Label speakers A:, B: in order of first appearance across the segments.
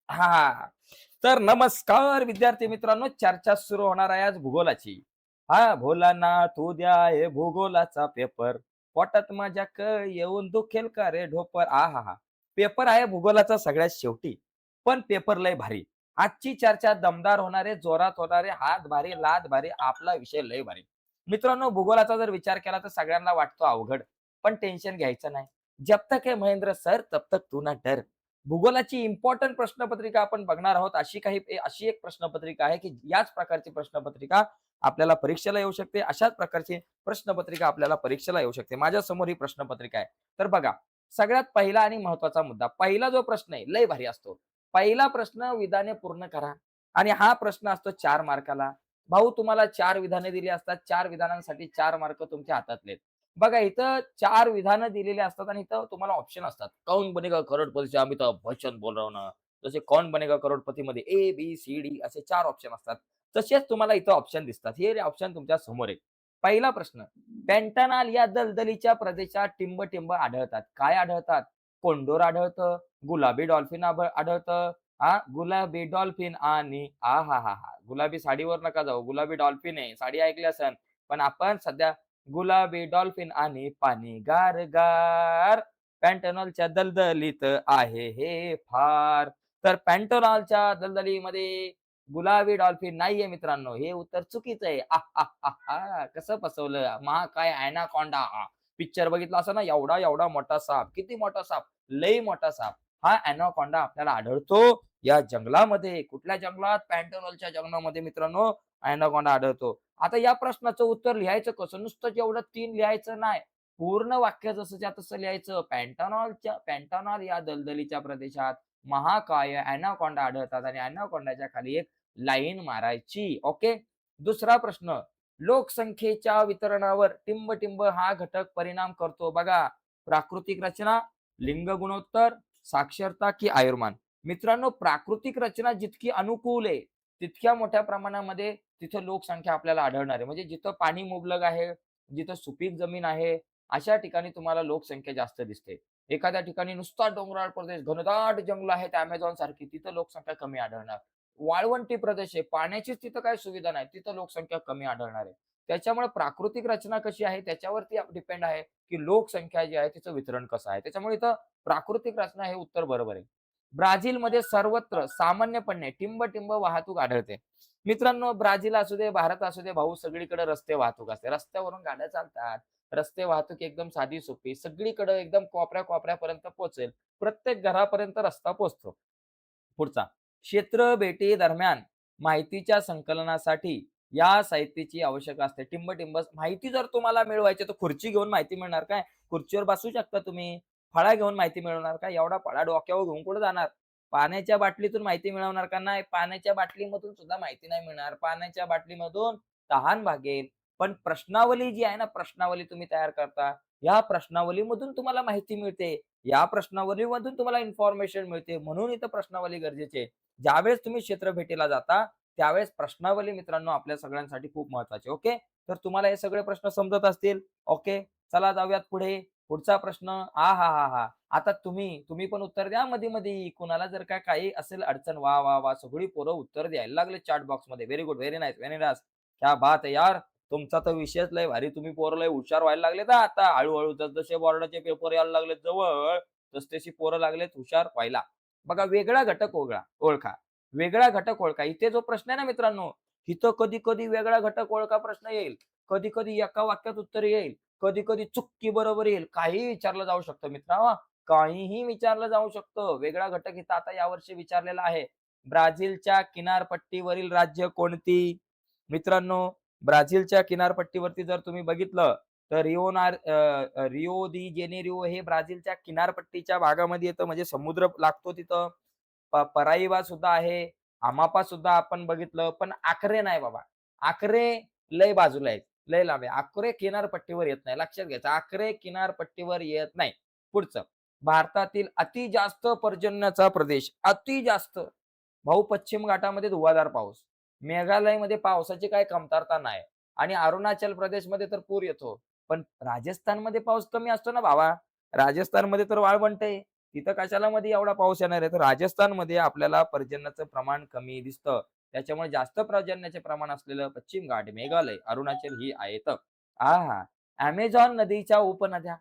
A: हा. तर नमस्कार विद्यार्थी मित्रांनो, चर्चा सुरू होणार आहे आज भूगोलाची. हा भोलानाथ उद्या आहे भूगोलाचा पेपर. पोटात माझ्या येऊन दुखेल का रे ढोपर. हा पेपर आहे भूगोलाचा सगळ्यात शेवटी. पण पेपर लय भारी. आजची चर्चा दमदार होणारे, जोरात होणारे, हात भारी, लात भारी, आपला विषय लय भारी. मित्रांनो, भूगोलाचा जर विचार केला तर सगळ्यांना वाटतो अवघड. पण टेन्शन घ्यायचं नाही. जब तक है महेंद्र सर तब तक तू ना डर. भूगोलाची इम्पॉर्टंट प्रश्नपत्रिका आपण बघणार आहोत. अशी एक प्रश्नपत्रिका आहे, की याच प्रकारची प्रश्नपत्रिका आपल्याला परीक्षेला येऊ शकते. अशाच प्रकारची प्रश्नपत्रिका आपल्याला परीक्षेला येऊ शकते. माझ्यासमोर ही प्रश्नपत्रिका आहे. तर बघा, सगळ्यात पहिला आणि महत्त्वाचा मुद्दा. पहिला जो प्रश्न आहे, लय भारी असतो. पहिला प्रश्न विधाने पूर्ण करा आणि हा प्रश्न असतो 4 मार्काला. भाऊ तुम्हाला 4 विधाने दिली असतात. 4 विधानांसाठी 4 मार्क तुमच्या हातातले. बघा इथं 4 विधानं दिलेली असतात आणि इथं तुम्हाला ऑप्शन असतात. कौन बनेगा करोडपतीचे अमिताभ बच्चन बोल रहा हूं ना. जसे कौन बनेगा करोडपतीमध्ये ए, बी, सी, डी असे 4 ऑप्शन असतात. तसेच तुम्हाला इथं ऑप्शन दिसतात. हे ऑप्शन तुमच्या समोर आहे. पहिला प्रश्न, पॅन्टानाल या दलदलीच्या प्रदेशात टिंब-टिंब आढळतात. काय आढळतात? कोंडोर आढळतं, गुलाबी डॉल्फिन आढळतं, गुलाबी डॉल्फिन आणि गुलाबी साडीवर नका जाऊ. गुलाबी डॉल्फिन आहे. साडी ऐकली असेल. पण आपण सध्या गुलाबी डॉल्फिन आणि पाणी गार पॅन्टॅनॉलच्या दलदलीत आहे हे फार. तर पॅन्टॅनॉलच्या दलदलीमध्ये गुलाबी डॉल्फिन नाहीये मित्रांनो. हे उत्तर चुकीचं आहे. कसं फसवलं? महाकाय ॲनाकोंडा. पिक्चर बघितला असा ना, एवढा एवढा मोठा साप. किती मोठा साप? लई मोठा साप. हा ॲनाकोंडा आपल्याला आढळतो या जंगलामध्ये. कुठल्या जंगलात? पॅन्टॅनॉलच्या जंगलामध्ये मित्रांनो ॲनाकोंडा आढळतो. आता या प्रश्नाचं उत्तर लिहायचं कसं? नुसतं एवढं 3 लिहायचं नाही. पूर्ण वाक्य जसंच्या तसं लिहायचं. पॅन्टॅनॉल या दलदलीच्या प्रदेशात महाकाय ॲनाकोंडा आढळतात आणि ॲनाकोंडाच्या खाली एक लाईन मारायची. ओके. दुसरा प्रश्न, लोकसंख्येच्या वितरणावर टिंब-टिंब हा घटक परिणाम करतो. बघा, प्राकृतिक रचना, लिंग गुणोत्तर, साक्षरता की आयुर्मान. मित्रांनो, प्राकृतिक रचना जितकी अनुकूल आहे, तितक्या मोठ्या प्रमाणामध्ये तिथं लोकसंख्या आपल्याला आढळणार आहे. म्हणजे जिथं पाणी मुबलक आहे, जिथं सुपीक जमीन आहे, अशा ठिकाणी तुम्हाला लोकसंख्या जास्त दिसते. एखाद्या ठिकाणी नुसता डोंगराळ प्रदेश, घनदाट जंगल आहेत Amazon सारखी, तिथं लोकसंख्या कमी आढळणार. वाळवंटी प्रदेश आहे, पाण्याचीच तिथं काही सुविधा नाही, तिथं लोकसंख्या कमी आढळणार आहे. त्याच्यामुळे प्राकृतिक रचना कशी आहे त्याच्यावरती डिपेंड आहे, की लोकसंख्या जी आहे तिचं वितरण कसं आहे. त्याच्यामुळे इथं प्राकृतिक रचना हे उत्तर बरोबर आहे. ब्राझीलमध्ये सर्वत्र सामान्यपणे टिंब-टिंब वाहतूक आढळते. मित्रांनो, ब्राझील असू दे, भारत असू दे, भाऊ सगळीकडे रस्ते वाहतूक असते. रस्त्यावरून गाड्या चालतात. रस्ते वाहतूक एकदम साधी सोपी. सगळीकडे एकदम कोपऱ्या-कोपऱ्यापर्यंत पोहोचेल. प्रत्येक घरापर्यंत रस्ता पोहोचतो. पुढचा, क्षेत्र भेटी दरम्यान माहितीच्या संकलनासाठी या साहित्याची आवश्यकता असते. टिंब-टिंब माहिती जर तुम्हाला मिळवायची तर खुर्ची घेऊन माहिती मिळणार काय? खुर्चीवर बसू शकता तुम्ही. फळा घेऊन माहिती मिळवणार का? एवढा फळा डोक्यावर घेऊन कुठे जाणार? पाण्याच्या बाटलीतून माहिती मिळवणार का? नाही. पाण्याच्या बाटलीमधून सुद्धा माहिती नाही मिळणार. पाण्याच्या बाटलीमधून तहान भागेल. पण प्रश्नावली जी आहे ना, प्रश्नावली तुम्ही तयार करता. या प्रश्नावलीमधून तुम्हाला माहिती मिळते. या प्रश्नावलीमधून तुम्हाला इन्फॉर्मेशन मिळते. म्हणून इथं प्रश्नावली गरजेची आहे. ज्यावेळेस तुम्ही क्षेत्र भेटीला जाता, त्यावेळेस प्रश्नावली मित्रांनो आपल्या सगळ्यांसाठी खूप महत्त्वाची आहे. ओके. तर तुम्हाला हे सगळे प्रश्न समजत असतील. ओके. चला जाऊयात पुढे. पुढचा प्रश्न. आहाहाहा! आता तुम्ही पण उत्तर द्या मध्ये-मध्ये. कुणाला जर का काही असेल अडचण, वाह, वाह, वाह! सगळी पोरं उत्तर द्यायला लागले चॅट बॉक्समध्ये. Very good, very nice, very nice. क्या बात है यार! तुमचा तर विषयच लय भारी. तुम्ही पोरं लय हुशार व्हायला लागलेत हां आता. हळू-हळू जसजसे बोर्डाचे पेपर यायला लागलेत जवळ, तसतशी पोरं लागलेत हुशार व्हायला. बघा, वेगळा घटक ओळखा. वेगळा घटक ओळखा. इथे जो प्रश्न आहे ना मित्रांनो, इथं कधी-कधी वेगळा घटक ओळखा प्रश्न येईल. कधी-कधी एका वाक्यात उत्तर येईल. कधी-कधी चुक्की बरोबर येईल. काहीही विचारलं जाऊ शकतं मित्र. काहीही विचारलं जाऊ शकतं. वेगळा घटक इथं आता यावर्षी विचारलेला आहे. ब्राझीलच्या किनारपट्टीवरील राज्य कोणती? मित्रांनो, ब्राझीलच्या किनारपट्टीवरती जर तुम्ही बघितलं तर रिओ दी जेनेरिओ हे ब्राझीलच्या किनारपट्टीच्या भागामध्ये येतं. म्हणजे समुद्र लागतो तिथं. पराइबा सुद्धा आहे. अमापा सुद्धा आपण बघितलं. पण आक्रे नाही बाबा. आक्रे लय बाजूला आहेत. लय लांब आहे. आक्रे किनारपट्टीवर येत नाही. लक्षात घ्यायचं. आक्रे किनारपट्टीवर येत नाही. पुढचं, भारतातील अति जास्त पर्जन्याचा प्रदेश. अति जास्त. भाऊ, पश्चिम घाटामध्ये धुवाधार पाऊस. मेघालयमध्ये पावसाची काही कमतरता नाही आणि अरुणाचल प्रदेशमध्ये तर पूर येतो. पण राजस्थानमध्ये पाऊस कमी असतो ना भावा. राजस्थानमध्ये तर वाळवंट आहे. तिथं कशाला मध्ये एवढा पाऊस येणार आहे? तर राजस्थानमध्ये आपल्याला पर्जन्याचं प्रमाण कमी दिसतं. त्याच्यामुळे जास्त पर्जन्याचे प्रमाण असलेलं पश्चिम घाट, मेघालय, अरुणाचल ही आहेत. आहा! अमेझॉन नदीच्या उपनद्या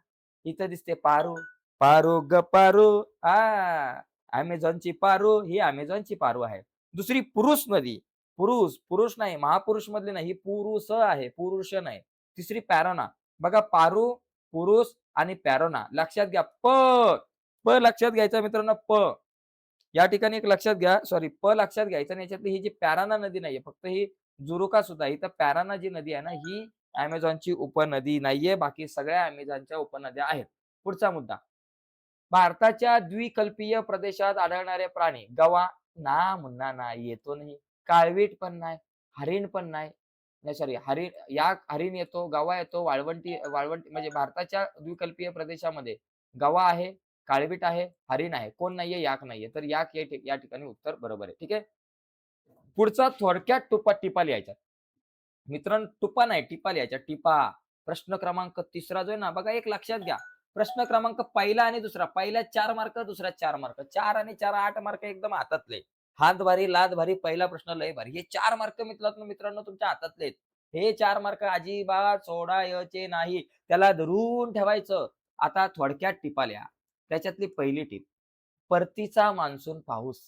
A: इथं दिसते पारो, पारो ग पारो. अमेझॉनची पारो ही अमेझॉनची पारो आहे. दुसरी पुरुष नदी, पुरुष नाही, महापुरुष मधली नाही, ही पुरुष आहे, पुरुष नाही. तिसरी पॅरोना. बघा पारू, पुरुष आणि पॅरोना. लक्षात घ्या लक्षात घ्यायचा मित्रांनो या ठिकाणी एक लक्षात घ्या, सॉरी लक्षात घ्यायचं आणि याच्यातली ही जी पॅराना नदी नाहीये, फक्त ही जुरुका सुद्धा आहे. इथं पॅराना जी नदी आहे ना, ही अमेझॉनची उपनदी नाहीये. बाकी सगळ्या अमेझॉनच्या उपनद्या आहेत. पुढचा मुद्दा. भारताच्या द्विकल्पीय प्रदेशात आढळणारे प्राणी गवा, मुन्ना नाही, येतो नाही. काळवीट पण नाही, हरिण पण नाही. नाही सॉरी हरिण येतो, गवा येतो, वाळवंटी म्हणजे भारताच्या द्विकल्पीय प्रदेशामध्ये गवा आहे, काळवीट आहे, हरिण आहे. कोण नाहीये? याक नाहीये. तर याक या ठिकाणी उत्तर बरोबर आहे. ठीक आहे. पुढचा थोडक्यात टिपा लिहायच्या. मित्रांनो टुपा नाही, टिपा लिहायच्या. टिपा. प्रश्न क्रमांक 3 जो आहे ना, बघा एक लक्षात घ्या. प्रश्न क्रमांक पहिला आणि दुसरा. पहिल्यात 4 मार्क, दुसऱ्यात 4 मार्क. 4 आणि 4 8 मार्क एकदम हातातले. हात भारी, लात भारी, पहिला प्रश्न लय भारी. हे 4 मार्क मित्रांनो तुमच्या हातातले आहेत. हे 4 मार्क अजिबात सोडायचे नाही. त्याला धरून ठेवायचं. आता थोडक्यात टिपा लिहा. त्याच्यातली पहिली टीप. परतीचा मान्सून पाऊस.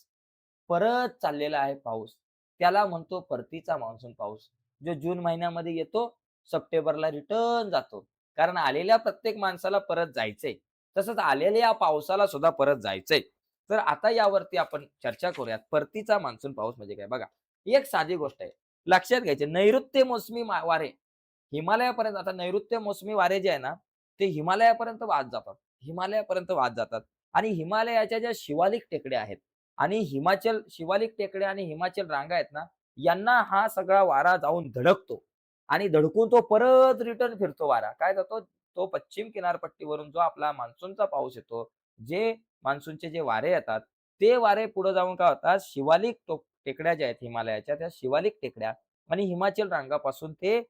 A: परत चाललेला आहे पाऊस. त्याला म्हणतो परतीचा मान्सून पाऊस. जो जून महिन्यामध्ये येतो, सप्टेंबरला रिटर्न जातो. कारण आलेल्या प्रत्येक माणसाला परत जायचंय. तसंच आलेल्या या पावसाला सुद्धा परत जायचंय. तर आता यावरती आपण चर्चा करूयात. परतीचा मान्सून पाऊस म्हणजे काय? बघा, ही एक साधी गोष्ट आहे. लक्षात घ्यायची नैऋत्य मोसमी वारे हिमालयापर्यंत आता नैऋत्य मोसमी वारे जे आहे ना, ते हिमालयापर्यंत वाहत जातात. हिमालयापर्यंत वाहत जातात आणि हिमालयाच्या ज्या शिवालिक टेकड्या आहेत आणि शिवालिक टेकड्या आणि हिमाचल रांगा आहेत ना, यांना हा सगळा वारा जाऊन धडकतो आणि धडकून तो परत रिटर्न फिरतो वारा. काय जातो? तो पश्चिम किनारपट्टीवरून जो आपला मान्सूनचा पाऊस येतो, जे मान्सूनचे जे वारे येतात, ते वारे पुढे जाऊन काय होतात? टेकड्या ज्या आहेत हिमालयाच्या, त्या शिवालिक टेकड्या आणि हिमाचल रांगापासून ते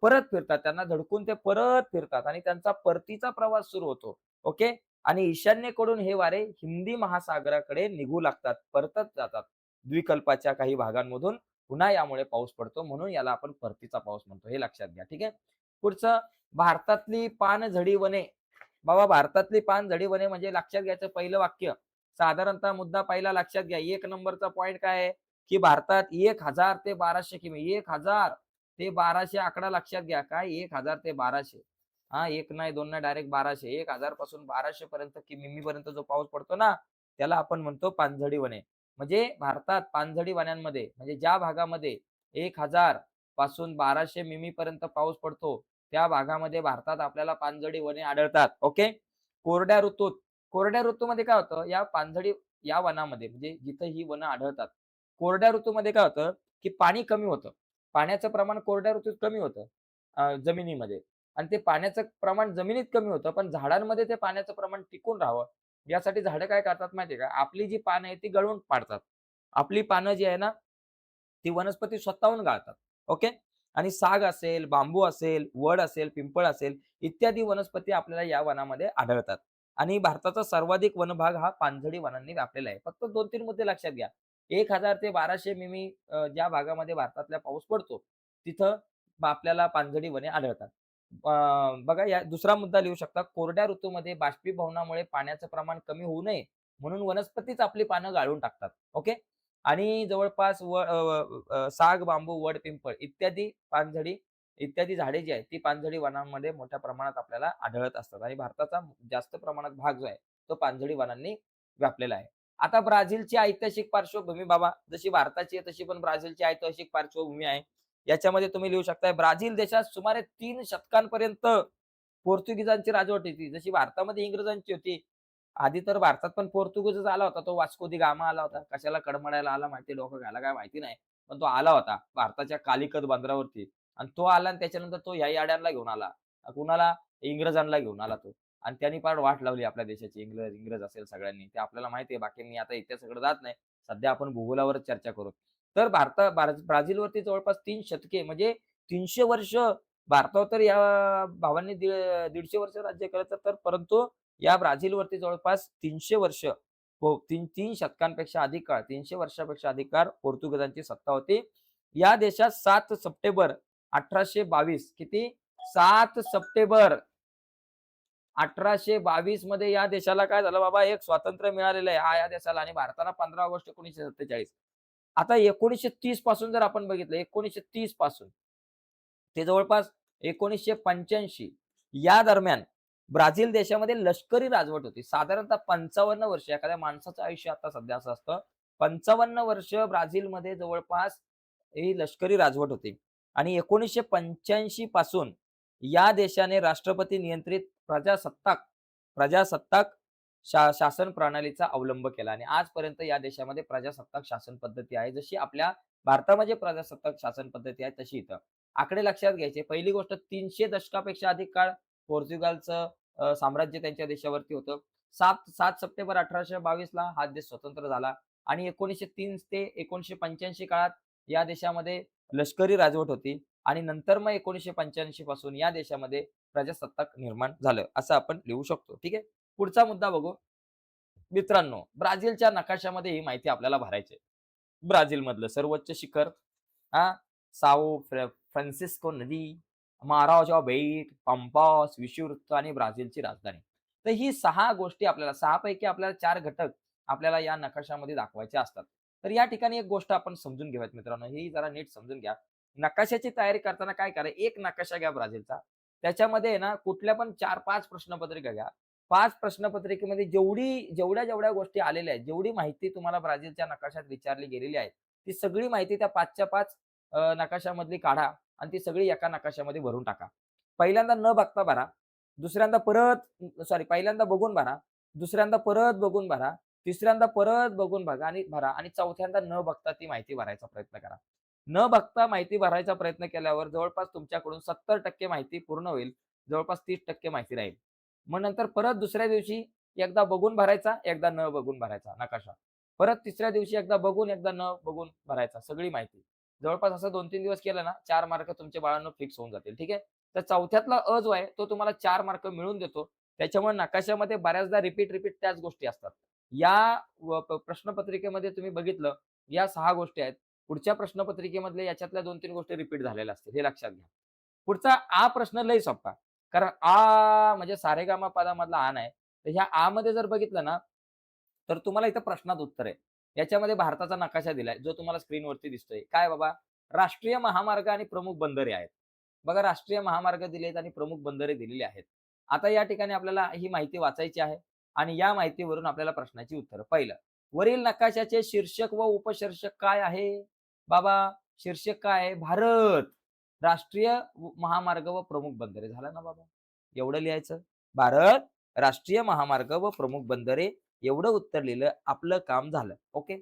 A: परत फिरतात. त्यांना धडकून ते परत फिरतात आणि त्यांचा परतीचा प्रवास सुरू होतो. ओके. आणि ईशान्येकडून हे वारे हिंदी महासागराकडे निघू लागतात, परतत जातात. द्वीपकल्पाच्या काही भागांमधून पुन्हा यामुळे पाऊस पडतो. म्हणून याला आपण परतीचा पाऊस म्हणतो. हे लक्षात घ्या. ठीक आहे. पुढचं भारतातली पानझडी वने. बाबा भारतातली पानझडी वने म्हणजे लक्षात घ्यायचं पहिलं वाक्य. साधारणतः मुद्दा पहिला लक्षात घ्या. 1 नंबरचा पॉइंट काय आहे? की भारतात 1000 ते 1200 किमी. 1000 ते 1200 आकडा लक्षात घ्या. काय 1000 ते 1200. हां, 1 नाही, 2 नाही, डायरेक्ट 1200. 1000 पासून 1200 पर्यंत किमीपर्यंत जो पाऊस पडतो ना, त्याला आपण म्हणतो पानझडी वने. म्हणजे भारतात पानझडी वनांमध्ये म्हणजे ज्या भागामध्ये 1000 पासून 1200 मिमीपर्यंत पाऊस पडतो, त्या भागामध्ये भारतात आपल्याला पानझडी वने आढळतात. ओके. कोरड्या ऋतूत कोरड्या ऋतूमध्ये काय होतं, या वनामध्ये म्हणजे जिथं ही वनं आढळतात. कोरड्या ऋतूमध्ये काय होतं, की पाणी कमी होतं. पाण्याचं प्रमाण कोरड्या ऋतूत कमी होतं जमिनीमध्ये आणि ते पाण्याचं प्रमाण जमिनीत कमी होतं, पण झाडांमध्ये ते पाण्याचं प्रमाण टिकून राहावं, यासाठी झाडं काय करतात माहिती आहे का? आपली जी पानं आहेत ती गळून पाडतात. आपली पानं जी आहे ना, ती वनस्पती स्वतःहून गाळतात. ओके. आणि साग असेल, बांबू असेल, वड असेल, पिंपळ असेल इत्यादी वनस्पती आपल्याला या वनामध्ये आढळतात. आणि भारताचा सर्वाधिक वनभाग हा पानझडी वनांनी व्यापलेला आहे. फक्त 2-3 मुद्दे लक्षात घ्या. 1000 ते 1200 मिमी ज्या भागामध्ये भारतातल्या पाऊस पडतो, तिथं आपल्याला पानझडी वने आढळतात. बघा या दुसरा मुद्दा लिहू शकता. कोरड्या ऋतूमध्ये बाष्पीभवनामुळे पाण्याचं प्रमाण कमी होऊ नये, म्हणून वनस्पतीच आपली पानं गाळून टाकतात. ओके. आणि जवळपास साग, बांबू, वड, पिंपळ इत्यादी झाडे जी आहेत, ती पानझडी वनांमध्ये मोठ्या प्रमाणात आपल्याला आढळत असतात आणि भारताचा जास्त प्रमाणात भाग जो आहे, तो पानझडी वनांनी व्यापलेला आहे. आता ब्राझीलची ऐतिहासिक पार्श्वभूमी बाबा, जशी भारताची आहे तशी पण ब्राझीलची ऐतिहासिक पार्श्वभूमी आहे. याच्यामध्ये तुम्ही लिहू शकताय ब्राझील देशात सुमारे 3 शतकांपर्यंत पोर्तुगीजांची राजवट होती. जशी भारतामध्ये इंग्रजांची होती. आधी तर भारतात पण पोर्तुगीजच आला होता. तो वास्को दी गामा आला होता. कशाला कडमडायला आला माहिती डोकं घ्यायला काय माहिती नाही. पण तो आला होता भारताच्या कालिकत बंदरावरती आणि तो आला आणि त्याच्यानंतर तो ह्या याड्यांना घेऊन आला. कुणाला? इंग्रजांना घेऊन आला तो आणि त्यांनी फार वाट लावली आपल्या देशाची. इंग्रज असेल सगळ्यांनी. ते आपल्याला माहिती आहे. बाकी मी आता इतिहासाकडे जात नाही. सध्या आपण भूगोलावरच चर्चा करू. तर ब्राझीलवरती जवळपास 3 शतके म्हणजे 300 वर्ष भारतावर तर या भावांनी 150 वर्ष राज्य केलं तर परंतु या ब्राझीलवरती जवळपास 300 वर्ष हो, 3 शतकांपेक्षा अधिक काळ, 300 वर्षापेक्षा अधिक काळ पोर्तुगीजांची सत्ता होती. या देशात 7 सप्टेंबर 1822 किती? 7 सप्टेंबर 1822 मध्ये या देशाला काय झालं बाबा, एक स्वातंत्र्य मिळालेलं आहे या देशाला, आणि भारताला 15 ऑगस्ट 1947. आता 1930 पासून जर आपण बघितलं, 1930 पासून ते जवळपास 1985 या दरम्यान ब्राझील देशामध्ये लष्करी राजवट होती. साधारणतः 55 वर्ष एखाद्या माणसाचं आयुष्य आता सध्या असं असतं. 55 वर्ष ब्राझीलमध्ये जवळपास ही लष्करी राजवट होती आणि 1985 पासून या देशाने राष्ट्रपती नियंत्रित प्रजासत्ताक प्रजासत्ताक शासन प्रणालीचा अवलंब केला आणि आजपर्यंत या देशामध्ये प्रजासत्ताक शासन पद्धती आहे. जशी आपल्या भारतामध्ये प्रजासत्ताक शासन पद्धती आहे तशी इथं. आकडे लक्षात घ्यायचे. पहिली गोष्ट, 300 दशकापेक्षा अधिक काळ पोर्तुगालचं साम्राज्य त्यांच्या देशावरती होतं. 7 सप्टेंबर 1822 ला हा देश स्वतंत्र झाला आणि 1903 ते 1985 काळात या देशामध्ये लष्करी राजवट होती आणि नंतर मग 1985 पासून या देशामध्ये प्रजासत्ताक निर्माण झालं, असं आपण लिहू शकतो. ठीक आहे. पुढचा मुद्दा बघू. मित्रांनो, ब्राझीलच्या नकाशामध्ये ही माहिती आपल्याला भरायची आहे. ब्राझीलमधलं सर्वोच्च शिखर, हां, फ्रान्सिस्को नदी, माराजा बेट, पंपास, विषुववृत्त आणि ब्राझीलची राजधानी. तर ही 6 गोष्टी आपल्याला 6 पैकी आपल्याला 4 घटक आपल्याला या नकाशामध्ये दाखवायचे असतात. तर या ठिकाणी एक गोष्ट आपण समजून घेऊयात मित्रांनो, ही जरा नीट समजून घ्या. नकाशाची तयारी करताना काय करा, एक नकाशा घ्या ब्राझीलचा. त्याच्यामध्ये आहे ना कुठल्या पण 4-5 प्रश्नपत्रिका घ्या. 5 प्रश्नपत्रिकेमध्ये जेवढ्या गोष्टी आलेल्या आहेत, जेवढी माहिती तुम्हाला ब्राझीलच्या नकाशात विचारली गेलेली आहे, ती सगळी माहिती त्या 5च्या 5 नकाशामधली काढा आणि ती सगळी एका नकाशामध्ये भरून टाका. पहिल्यांदा न बघता भरा. दुसऱ्यांदा परत सॉरी पहिल्यांदा बघून भरा. दुसऱ्यांदा परत बघून भरा. तिसऱ्यांदा परत बघून बघा आणि भरा आणि चौथ्यांदा न बघता ती माहिती भरायचा प्रयत्न करा. न बघता माहिती भरायचा प्रयत्न केल्यावर जवळपास तुमच्याकडून 70% माहिती पूर्ण होईल. जवळपास 30% माहिती राहील. मग नंतर परत दुसऱ्या दिवशी एकदा बघून भरायचा, एकदा न बघून भरायचा नकाशा. परत तिसऱ्या दिवशी एकदा बघून, एकदा न बघून भरायचा सगळी माहिती. जवळपास असं 2-3 दिवस केलं ना, 4 मार्क तुमच्या बाळांनो फिक्स होऊन जातील. ठीक आहे. तर चौथ्यातला अ जो आहे तो तुम्हाला 4 मार्क मिळवून देतो. त्याच्यामुळे नकाशामध्ये बऱ्याचदा रिपीट त्याच गोष्टी असतात. या प्रश्नपत्रिकेमध्ये तुम्ही बघितलं, या 6 गोष्टी आहेत. पुढच्या प्रश्नपत्रिकेमधल्या याच्यातल्या 2-3 गोष्टी रिपीट झालेल्या असतील. हे लक्षात घ्या. पुढचा आ प्रश्न लय सोपा. कारण आ म्हणजे सारेगामापा मधला आ नाही. तर ह्या आ मध्ये जर बघितलं ना, तर तुम्हाला इथं प्रश्नात उत्तर आहे. याच्यामध्ये भारताचा नकाशा दिलाय, जो तुम्हाला स्क्रीनवरती दिसतोय. काय बाबा? राष्ट्रीय महामार्ग आणि प्रमुख बंदरे आहेत. बघा, राष्ट्रीय महामार्ग दिलेत आणि प्रमुख बंदरे दिलेली आहेत. आता या ठिकाणी आपल्याला ही माहिती वाचायची आहे आणि या माहितीवरून आपल्याला प्रश्नाची उत्तरं. पहिलं, वरील नकाशाचे शीर्षक व उपशीर्षक काय आहे? बाबा, शीर्षक काय आहे? भारत. राष्ट्रीय महामार्ग व प्रमुख बंदरे. झालं ना बाबा? एवढं लिहायचं. भारत, राष्ट्रीय महामार्ग व प्रमुख बंदरे एवढं उत्तर लिहिलं, आपलं काम झालं. ओके.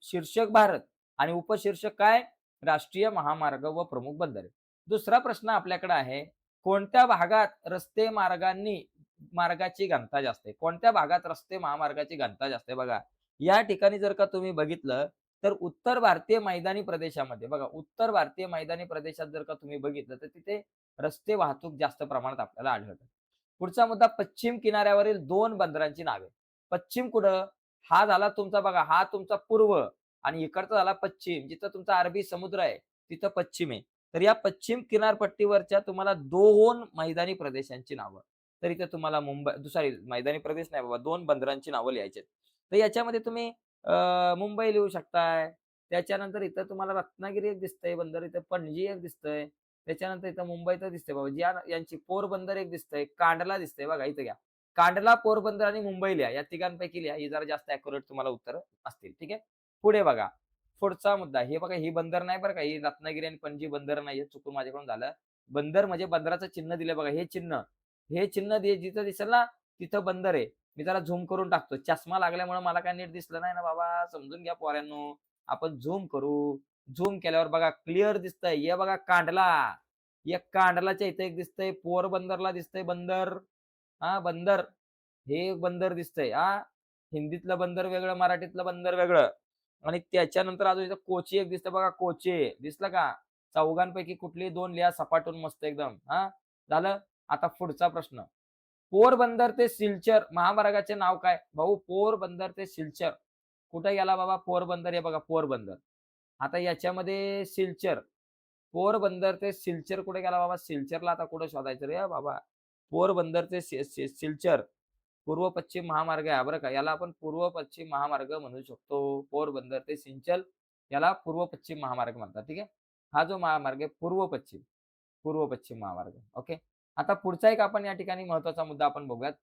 A: शीर्षक भारत आणि उपशीर्षक काय? राष्ट्रीय महामार्ग व प्रमुख बंदरे. दुसरा प्रश्न आपल्याकडे आहे, कोणत्या भागात मार्गाची घनता जास्त आहे? कोणत्या भागात रस्ते महामार्गाची घनता जास्त आहे? बघा, या ठिकाणी जर का तुम्ही बघितलं, तर उत्तर भारतीय मैदानी प्रदेशामध्ये बघा, उत्तर भारतीय मैदानी प्रदेशात जर का तुम्ही बघितलं, तर तिथे रस्ते वाहतूक जास्त प्रमाणात आपल्याला आढळते. पुढचा मुद्दा, पश्चिम किनाऱ्यावरील 2 बंदरांची नावे. पश्चिम कुठं? हा झाला तुमचा बघा, हा तुमचा पूर्व आणि इकडचा झाला पश्चिम. जिथं तुमचा अरबी समुद्र आहे, तिथं पश्चिम आहे. तर या पश्चिम किनारपट्टीवरच्या तुम्हाला 2 मैदानी प्रदेशांची नावं. तर इथे तुम्हाला सॉरी मैदानी प्रदेश नाही बाबा, 2 बंदरांची नावं लिहायची आहेत. तर याच्यामध्ये तुम्ही मुंबई लिहू शकताय. त्याच्यानंतर इथं तुम्हाला रत्नागिरी एक दिसतंय बंदर, इथं पणजी एक दिसतंय. त्याच्यानंतर इथं मुंबईचं दिसतंय बाबा. यांची पोरबंदर एक दिसतंय, कांडला दिसतंय बघा इथं घ्या. कांडला, पोरबंदर आणि मुंबई लिहा. या तिघांपैकी लिहा. ही जरा जास्त ॲक्युरेट तुम्हाला उत्तरं असतील. ठीक आहे. पुढे बघा. पुढचा मुद्दा. हे बघा, ही बंदर नाही बरं का. ही रत्नागिरी आणि पणजी बंदर नाहीये. चुकून माझ्याकडून झालं. बंदर म्हणजे बंदराचं चिन्ह दिलंय बघा. हे चिन्ह जिथं दिसेल ना, तिथं बंदर आहे. मी जरा झूम करून टाकतो. चष्मा लागल्यामुळे मला काय नीट दिसलं नाही ना बाबा. समजून घ्या पोरांनो. आपण झूम करू. झूम केल्यावर बघा क्लिअर दिसतंय. हे बघा कांडला. एक कांडलाच्या इथे एक दिसतंय. पोरबंदरला दिसतंय बंदर. हां, बंदर. हे एक बंदर दिसतंय. हां. हिंदीतलं बंदर वेगळं, मराठीतलं बंदर वेगळं. आणि त्याच्यानंतर अजून इथं कोची एक दिसतं बघा, कोचे. दिसलं का? चौघांपैकी कुठली 2 लिहा सपाटून मस्त एकदम. हां, झालं. आता पुढचा प्रश्न. पोरबंदर ते सिलचर महामार्गाचे नाव काय? भाऊ पोरबंदर ते सिलचर. कुठे गेला बाबा पोरबंदर? हे बघा पोरबंदर. आता याच्यामध्ये सिलचर. पोरबंदर ते सिलचर कुठे गेला बाबा? सिलचरला आता कुठे शोधायचं रे बाबा? पोरबंदर ते सिलचर पूर्व पश्चिम महामार्ग आहे बरं का. याला आपण पूर्व पश्चिम महामार्ग म्हणू शकतो. पोरबंदर ते सिंचल याला पूर्व पश्चिम महामार्ग म्हणतात. ठीक आहे. हा जो महामार्ग आहे पूर्व पश्चिम महामार्ग. ओके. आता पुढचा एक आपण या ठिकाणी महत्वाचा मुद्दा आपण बघूयात.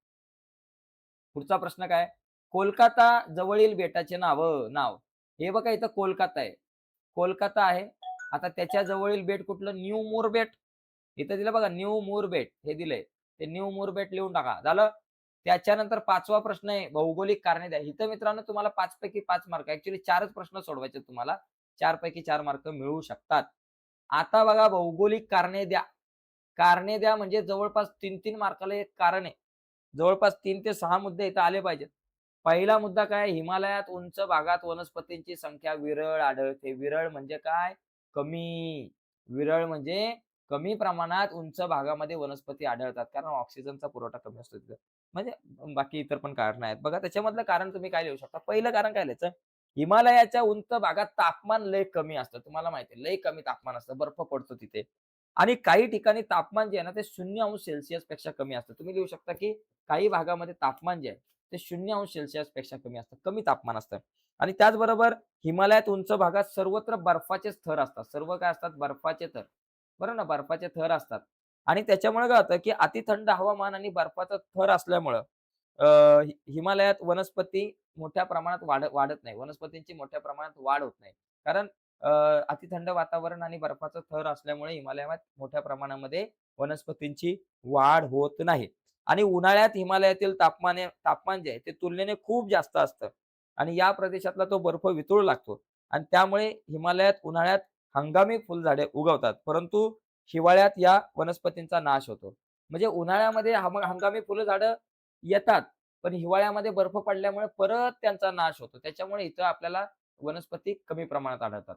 A: पुढचा प्रश्न काय? कोलकाता जवळील बेटाचे नाव. हे बघा इथं कोलकाता आहे. कोलकाता आहे. आता त्याच्या जवळील बेट कुठलं? न्यू मूर बेट. इथं दिलं बघा न्यू मूर बेट हे दिलंय. ते न्यू मूर बेट लिहून टाका. झालं? त्याच्यानंतर 5वा प्रश्न आहे भौगोलिक कारणे द्या. इथं मित्रांनो तुम्हाला 5 पैकी 5 मार्क ॲक्चुअली 4च प्रश्न सोडवायचे तुम्हाला. 4 पैकी 4 मार्क मिळू शकतात. आता बघा भौगोलिक कारणे द्या. कारणे द्या म्हणजे जवळपास 3-3 मार्काला एक कारण आहे. जवळपास 3 ते 6 मुद्दे इथं आले पाहिजेत. पहिला मुद्दा काय? हिमालयात उंच भागात वनस्पतींची संख्या विरळ आढळते. विरळ म्हणजे काय? कमी. विरळ म्हणजे कमी प्रमाणात उंच भागामध्ये वनस्पती आढळतात. कारण ऑक्सिजनचा पुरवठा कमी असतो तिथं. म्हणजे बाकी इतर पण कारणं आहेत. बघा त्याच्यामधलं कारण तुम्ही काय लिहू शकता? पहिलं कारण काय लिहायचं? हिमालयाच्या उंच भागात तापमान लय कमी असतं. तुम्हाला माहिती आहे, लय कमी तापमान असतं. बर्फ पडतो तिथे. आणि काही ठिकाणी तापमान जे आहे ना, ते 0° पेक्षा कमी असतं. तुम्ही लिहू शकता, की काही भागामध्ये तापमान जे आहे, ते 0° पेक्षा कमी असतं. कमी तापमान असतं. आणि त्याचबरोबर हिमालयात उंच भागात सर्वत्र बर्फाचे थर असतात. सर्व काय असतात? बर्फाचे थर. बरोबर ना? बर्फाचे थर असतात. आणि त्याच्यामुळे काय होतं, की अतिथंड हवामान आणि बर्फाचा थर असल्यामुळं अ, हिमालयात वनस्पती मोठ्या प्रमाणात वाढत नाही. वनस्पतींची मोठ्या प्रमाणात वाढ होत नाही. कारण अ, अतिथंड वातावरण आणि बर्फाचा थर असल्यामुळे हिमालयात मोठ्या प्रमाणामध्ये वनस्पतींची वाढ होत नाही. आणि उन्हाळ्यात हिमालयातील तापमान जे आहे ते तुलनेने खूप जास्त असतं. आणि या प्रदेशातला तो बर्फ वितळू लागतो. आणि त्यामुळे हिमालयात उन्हाळ्यात हंगामी फुलझाडे उगवतात. परंतु हिवाळ्यात या वनस्पतींचा नाश होतो. म्हणजे उन्हाळ्यामध्ये हंगामी फुलझाडं येतात. पण हिवाळ्यामध्ये बर्फ पडल्यामुळे परत त्यांचा नाश होतो. त्याच्यामुळे इथं आपल्याला वनस्पती कमी प्रमाणात आढळतात.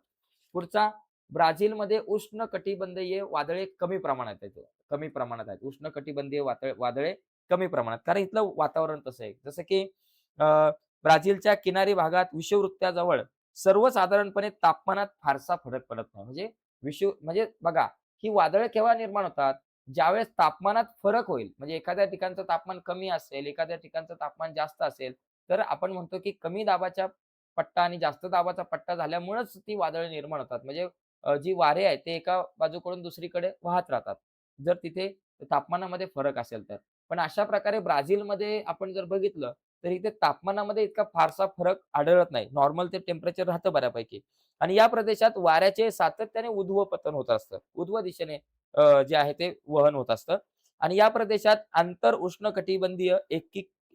A: पुढचा ब्राझीलमध्ये उष्णकटिबंधीय वादळे कमी प्रमाणात आहेत. कमी प्रमाणात आहेत. उष्णकटिबंधीय वादळे कमी प्रमाणात. कारण इथलं वातावरण तसं आहे. जसं की अ, ब्राझीलच्या किनारी भागात विषुववृत्ताजवळ सर्वसाधारणपणे तापमानात फारसा फरक पडत नाही. म्हणजे बघा, ही वादळं केव्हा निर्माण होतात? ज्यावेळेस तापमानात फरक होईल. म्हणजे एखाद्या ठिकाणचं तापमान कमी असेल, एखाद्या ठिकाणचं तापमान जास्त असेल, तर आपण म्हणतो की कमी दाबाच्या पट्टा आणि जास्त दाबाचा पट्टा झाल्यामुळेच ती वादळं निर्माण होतात. म्हणजे जी वारे आहेत ते एका बाजूकडून दुसरीकडे वाहत राहतात. जर तिथे तापमानामध्ये फरक असेल तर. पण अशा प्रकारे ब्राझीलमध्ये आपण जर बघितलं, तर इथे तापमानामध्ये इतका फारसा फरक आढळत नाही. नॉर्मल ते टेम्परेचर राहतं बऱ्यापैकी. आणि या प्रदेशात वाऱ्याचे सातत्याने ऊर्ध्व-पतन होत असतं. ऊर्ध्व दिशेने जे आहे ते वहन होत असतं. आणि या प्रदेशात आंतर उष्णकटिबंधीय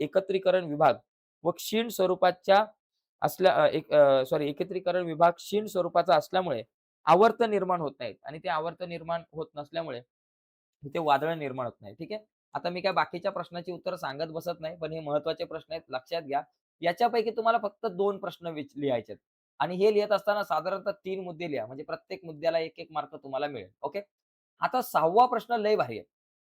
A: एकत्रीकरण विभाग व क्षीण स्वरूपाच्या एकत्रीकरण विभाग क्षीण स्वरूपाचा असल्यामुळे आवर्त निर्माण होत नाहीत आणि ते आवर्त निर्माण होत नसल्यामुळे तिथे वादळ निर्माण होत नाही. ठीक आहे. आता मी काय बाकीच्या प्रश्नाची उत्तरं सांगत बसत नाही, पण हे महत्त्वाचे प्रश्न आहेत लक्षात घ्या. याच्यापैकी तुम्हाला फक्त 2 प्रश्न लिहायचे आहेत आणि हे लिहत असताना साधारणतः 3 मुद्दे लिहा. म्हणजे प्रत्येक मुद्द्याला 1-1 मार्क तुम्हाला मिळेल. ओके. आता 6वा प्रश्न लय भारी आहे.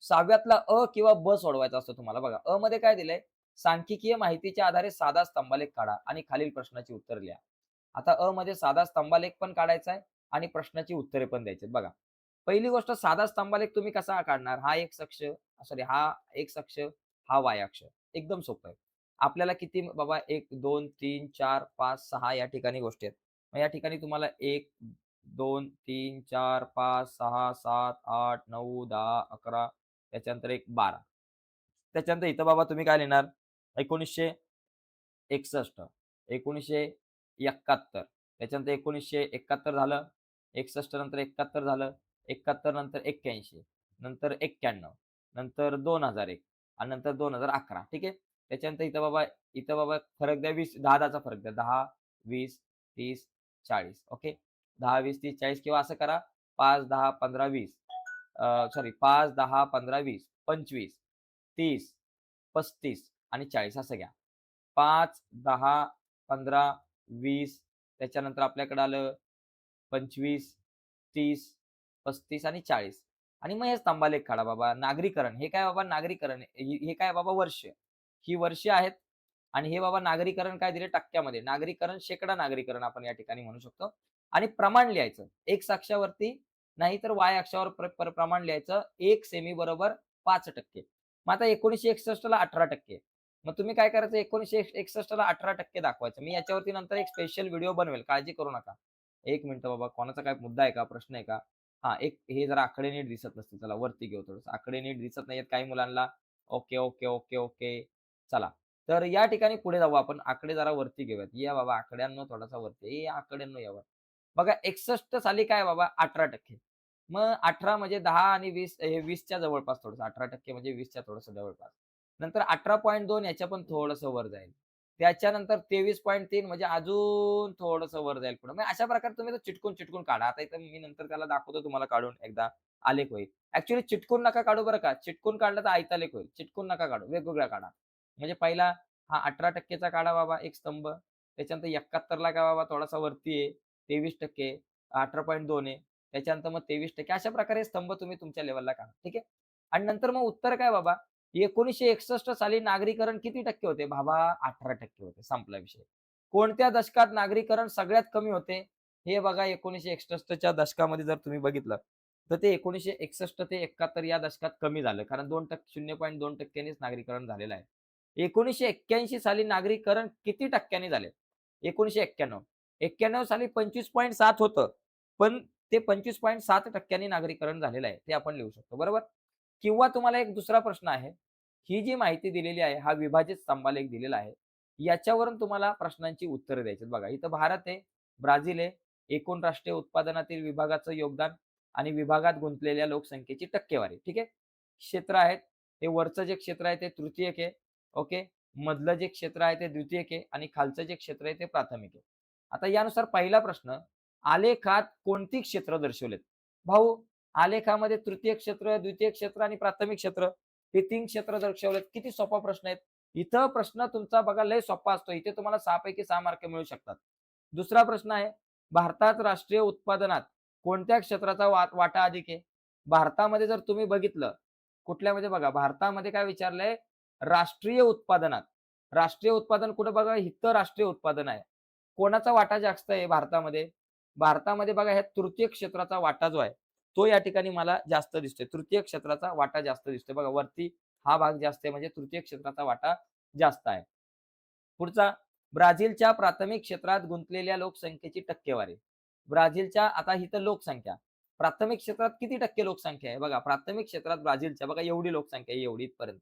A: 6व्यातला अ किंवा ब सोडवायचा असतो तुम्हाला. बघा, अ मध्ये काय दिलंय? सांख्यिकीय माहितीच्या आधारे साधा स्तंभालेख काढा आणि खालील प्रश्नाची उत्तरं लिहा. आता अ मध्ये साधा स्तंभालेख पण काढायचा आहे आणि प्रश्नाची उत्तरे पण द्यायची आहेत. बघा, पहिली गोष्ट साधा स्तंभालेख तुम्ही कसा काढणार? हा एक्स अक्ष, हा वाय अक्ष. एकदम सोपं आहे. आपल्याला किती बाबा 1, 2, 3, 4, 5, 6 या ठिकाणी गोष्टी आहेत. मग या ठिकाणी तुम्हाला 1, 2, 3, 4, 5, 6, 7, 8, 9, 10, 11 त्याच्यानंतर एक 12. त्याच्यानंतर इथं बाबा तुम्ही काय लिहिणार? 1961, 1971 त्याच्यानंतर 1971 झालं, 61 नंतर 71 झालं, 71 नंतर 81 नंतर 91 नंतर 2001 आणि नंतर 2011 ठीक आहे. त्याच्यानंतर इथं बाबा फरक द्या 20 10-10 चा फरक द्या. 10, 20, 30, 40 ओके. 10, 20, 30, 40 किंवा असं करा 5, 10, 15, 20 सॉरी 5, 10, 15, 20, 25, 30, 35 आणि 40 असं घ्या. 5, 10, 15, 20 त्याच्यानंतर आपल्याकडे आलं 25, 30, 35 आणि 40 आणि मग हे स्तंभालेख काढा बाबा. नागरीकरण हे काय बाबा नागरीकरण हे काय बाबा वर्ष. ही वर्षे आहेत आणि हे बाबा नागरीकरण काय दिले टक्क्यामध्ये. नागरीकरण शेकडा नागरीकरण आपण या ठिकाणी म्हणू शकतो. आणि प्रमाण लिहायचं. एक्स अक्षावरती नाहीतर वाय अक्षावर प्रमाण लिहायचं. 1 सेमी बरोबर 5%. मग आता 1961 ला 18%. मग तुम्ही काय करायचं 1961 ला 18% दाखवायचं. मी याच्यावरती नंतर एक स्पेशल व्हिडिओ बनवेल. काळजी करू नका. 1 मिनिटं बाबा कोणाचा काय मुद्दा आहे का? प्रश्न आहे का? हां, एक हे जरा आकडे नीट दिसत नसतील. चला वरती घेऊ थोडंसं. आकडे नीट दिसत नाहीयेत काही मुलांना. Okay, okay, okay, okay. चला. तर या ठिकाणी पुढे जाऊ आपण. आकडे जरा वरती घेऊयात. या बाबा आकड्यांनो थोडासा वरती. आकड्यांनो या वर. बघा 61 साली काय बाबा 18%. मग 18 म्हणजे 10 आणि 20 हे 20च्या जवळपास थोडंसं. 18% म्हणजे 20च्या थोडंसं जवळपास. नंतर 18.2 याच्या पण थोडंसं वर जाईल. त्याच्यानंतर 23.3 म्हणजे अजून थोडंसं वर जाईल पुढं. मग अशा प्रकारे तुम्ही तो चिटकून काढा. आता इथं मी नंतर त्याला दाखवतो तुम्हाला काढून एकदा आलेख होईल. ॲक्चुअली चिटकून नका काढू बरं का. चिटकून काढलं तर आयतालेख होईल. चिटकून नका काढू. वेगवेगळा काढा. म्हणजे पहिला हा 18% चा काढा बाबा एक स्तंभ. त्याच्यानंतर 71 ला काय बाबा थोडासा वरती आहे. 23%, 18.2 आहे. त्याच्यानंतर मग 23% अशा प्रकारे स्तंभ तुम्ही तुमच्या लेव्हलला काढा. ठीक आहे. आणि नंतर मग उत्तर काय बाबा 1961 साली नागरीकरण किती टक्के होते? बाबा 18% होते. संपला विषय. कोणत्या दशकात नागरीकरण सगळ्यात कमी होते? हे बघा 1961च्या दशकामध्ये जर तुम्ही बघितलं, तर ते 1961 ते 71 या दशकात कमी झालं. कारण 0.2% नीच नागरीकरण झालेलं आहे. 1981 साली नागरीकरण किती टक्क्यांनी झाले? 1991. 91 साली 25.7 होतं. पण ते 25.7% नागरीकरण झालेलं आहे. ते आपण लिहू शकतो. बरोबर? किंवा तुम्हाला एक दुसरा प्रश्न आहे. ही जी माहिती दिलेली आहे, हा विभाजित स्तंभालेख दिलेला आहे. याच्यावरून तुम्हाला प्रश्नांची उत्तरं द्यायची आहेत. बघा इथं भारत आहे, ब्राझील आहे, एकूण राष्ट्रीय उत्पादनातील विभागाचं योगदान आणि विभागात गुंतलेल्या लोकसंख्येची टक्केवारी. ठीक आहे. क्षेत्र आहेत. हे वरचं जे क्षेत्र आहे ते तृतीयक आहे. ओके. मधलं जे क्षेत्र आहे ते द्वितीयक आहे आणि खालचं जे क्षेत्र आहे ते प्राथमिक आहे. आता यानुसार पहिला प्रश्न, आलेखात कोणती क्षेत्र दर्शवलेत? भाऊ आलेखामध्ये तृतीय क्षेत्र, द्वितीय क्षेत्र आणि प्राथमिक क्षेत्र हे 3 क्षेत्र दर्शवलेत. किती सोपा प्रश्न आहे. इथं प्रश्न तुमचा बघा लय सोपा असतो. इथे तुम्हाला 6 पैकी 6 मार्क मिळू शकतात. दुसरा प्रश्न आहे, भारतात राष्ट्रीय उत्पादनात कोणत्या क्षेत्राचा वाटा अधिक आहे? भारतामध्ये जर तुम्ही बघितलं, कुठल्यामध्ये बघा भारतामध्ये काय विचारलंय? राष्ट्रीय उत्पादनात. राष्ट्रीय उत्पादन कुठं बघा इथं राष्ट्रीय उत्पादन आहे. कोणाचा वाटा जास्त आहे भारतामध्ये? भारतामध्ये बघा ह्या तृतीय क्षेत्राचा वाटा जो आहे, तो या ठिकाणी मला जास्त दिसतोय. तृतीय क्षेत्राचा वाटा जास्त दिसतोय. बघा वरती हा भाग जास्त आहे म्हणजे तृतीय क्षेत्राचा वाटा जास्त आहे. पुढचा ब्राझीलच्या प्राथमिक क्षेत्रात गुंतलेल्या लोकसंख्येची टक्केवारी. ब्राझीलच्या आता इथं लोकसंख्या. प्राथमिक क्षेत्रात किती टक्के लोकसंख्या आहे? बघा प्राथमिक क्षेत्रात ब्राझीलच्या बघा एवढी लोकसंख्या आहे एवढी इथपर्यंत.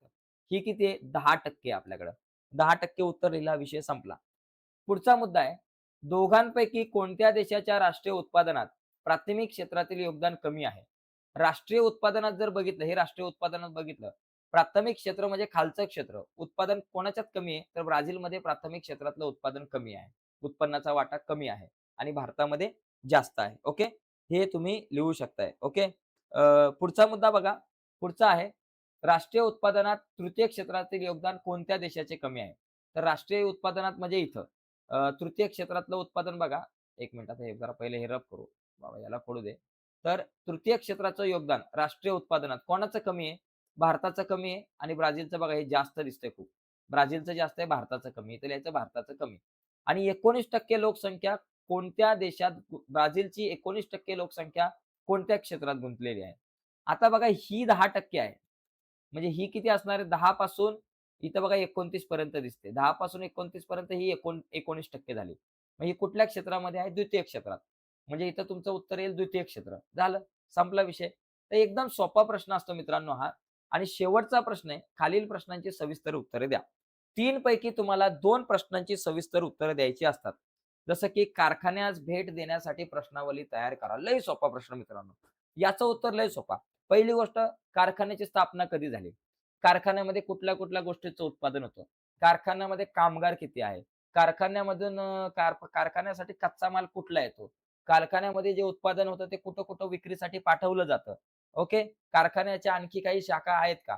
A: ही किती आहे? 10% आपल्याकडं. 10% उत्तर लिहिला विषय संपला. पुढचा मुद्दा आहे, दोघांपैकी कोणत्या देशाच्या राष्ट्रीय उत्पादनात प्राथमिक क्षेत्रातील योगदान कमी आहे? राष्ट्रीय उत्पादनात जर बघितलं, हे राष्ट्रीय उत्पादनात बघितलं, प्राथमिक क्षेत्र म्हणजे खालचं क्षेत्र. उत्पादन कोणाच्यात कमी आहे? तर ब्राझीलमध्ये प्राथमिक क्षेत्रातलं उत्पादन कमी आहे. उत्पन्नाचा वाटा कमी आहे आणि भारतामध्ये जास्त आहे. ओके. हे तुम्ही लिहू शकताय. ओके. पुढचा मुद्दा बघा. पुढचा आहे, राष्ट्रीय उत्पादनात तृतीय क्षेत्रातील योगदान कोणत्या देशाचे कमी आहे? तर राष्ट्रीय उत्पादनात म्हणजे इथं तृतीय क्षेत्रातलं उत्पादन बघा. 1 मिनिट आता हे जरा पहिले हे रब करू. बाबा याला पडू दे. तर तृतीय क्षेत्राचं योगदान राष्ट्रीय उत्पादनात कोणाचं कमी आहे? भारताचं कमी आहे आणि ब्राझीलचं बघा हे जास्त दिसतंय खूप. ब्राझीलचं जास्त आहे, भारताचं कमी आहे. तर याचं भारताचं कमी. आणि 19% लोकसंख्या कोणत्या देशात ब्राझीलची 19% लोकसंख्या कोणत्या क्षेत्रात गुंतलेली आहे? आता बघा ही 10% आहे. म्हणजे ही किती असणार आहे? 10 पासून इथं बघा 29 पर्यंत दिसते. 10 पासून 29 पर्यंत ही 19% झाली. मग ही कुठल्या क्षेत्रामध्ये आहे? द्वितीय क्षेत्रात. म्हणजे इथं तुमचं उत्तर येईल द्वितीय क्षेत्र. झालं, संपला विषय. तर एकदम सोपा प्रश्न असतो मित्रांनो हा. आणि शेवटचा प्रश्न आहे, खालील प्रश्नांची सविस्तर उत्तरे द्या. 3 पैकी तुम्हाला 2 प्रश्नांची सविस्तर उत्तरं द्यायची असतात. जसं की कारखान्यास भेट देण्यासाठी प्रश्नावली तयार करा. लय सोपा प्रश्न मित्रांनो. याचं उत्तर लय सोपा. पहिली गोष्ट, कारखान्याची स्थापना कधी झाली? कारखान्यामध्ये कुठल्या गोष्टीचं उत्पादन होतं? कारखान्यामध्ये कामगार किती आहे? कारखान्यामधून कारखान्यासाठी कच्चा माल कुठला येतो? कारखान्यामध्ये जे उत्पादन होतं ते कुठं-कुठं विक्रीसाठी पाठवलं जातं. ओके. कारखान्याच्या आणखी काही शाखा आहेत का?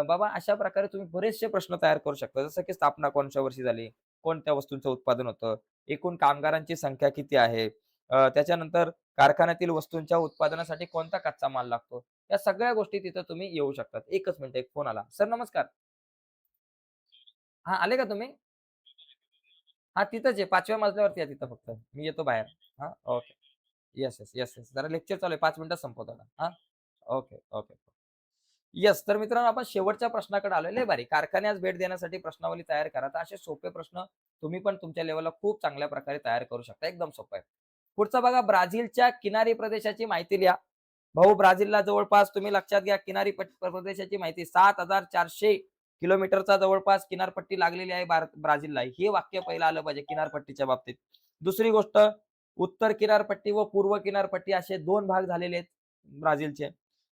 A: बाबा अशा प्रकारे तुम्ही बरेचसे प्रश्न तयार करू शकता. जसं की स्थापना कोणत्या वर्षी झाली? कोणत्या वस्तूंचं उत्पादन होतं? एकूण कामगारांची संख्या किती आहे? त्याच्यानंतर कारखान्यातील वस्तूंच्या उत्पादनासाठी कोणता कच्चा माल लागतो. या सगळ्या गोष्टी तिथं तुम्ही येऊ शकतात. एकच मिनिट, एक फोन आला. सर नमस्कार. हां, आले का तुम्ही? हां, तिथंच आहे 5व्या मजल्यावरती आहे तिथं फक्त. मी येतो बाहेर. हां, okay. Yes, yes, yes, yes. जरा लेक्चर चालू आहे. 5 मिनिटात संपवतो आता. हां, ओके, ओके. येस. तर मित्रांनो आपण शेवटच्या प्रश्नाकडे आलोय. लय भारी. कारखान्यास भेट देण्यासाठी प्रश्नावली तयार करा. तर असे सोपे प्रश्न तुम्ही पण तुमच्या लेव्हलला खूप चांगल्या प्रकारे तयार करू शकता. एकदम सोपं आहे. पुढचा बघा ब्राझीलच्या किनारी प्रदेशाची माहिती लिहा. भाऊ ब्राझीलला जवळपास तुम्ही लक्षात घ्या किनारी प्रदेशाची माहिती 7,400 किलोमीटरचा जवळपास किनारपट्टी लागलेली आहे ब्राझीलला. हे वाक्य पहिलं आलं पाहिजे किनारपट्टीच्या बाबतीत. दुसरी गोष्ट उत्तर किनारपट्टी व पूर्व किनारपट्टी असे 2 भाग झालेले आहेत ब्राझीलचे.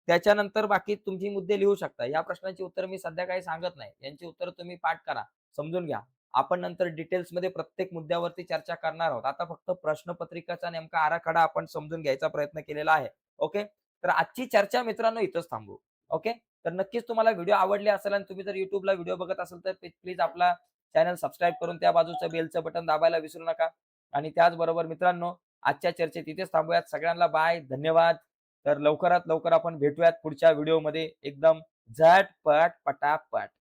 A: त्याच्यानंतर बाकी तुमची मुद्दे लिहू शकता. या प्रश्नांची उत्तर मी सध्या काही सांगत नाही. यांची उत्तर तुम्ही पाठ करा, समजून घ्या. आपण नंतर डिटेल्समध्ये प्रत्येक मुद्द्यावरती चर्चा करणार आहोत. आता फक्त प्रश्नपत्रिकाचा नेमका आराखडा आपण समजून घ्यायचा प्रयत्न केलेला आहे. ओके. तर आजची चर्चा मित्रांनो इथंच थांबवू. ओके. तर नक्कीच तुम्हाला व्हिडिओ आवडले असेल आणि तुम्ही जर YouTubeला व्हिडिओ बघत असाल तर प्लीज आपला चॅनल सबस्क्राईब करून त्या बाजूचं बेलचं बटन दाबायला विसरू नका. आणि त्याचबरोबर मित्रांनो आजच्या चर्चेत इथेच थांबूयात. सगळ्यांना बाय. धन्यवाद. तर लवकरात लवकर आपण भेटूयात पुढच्या व्हिडिओमध्ये एकदम झटपट, पटापट.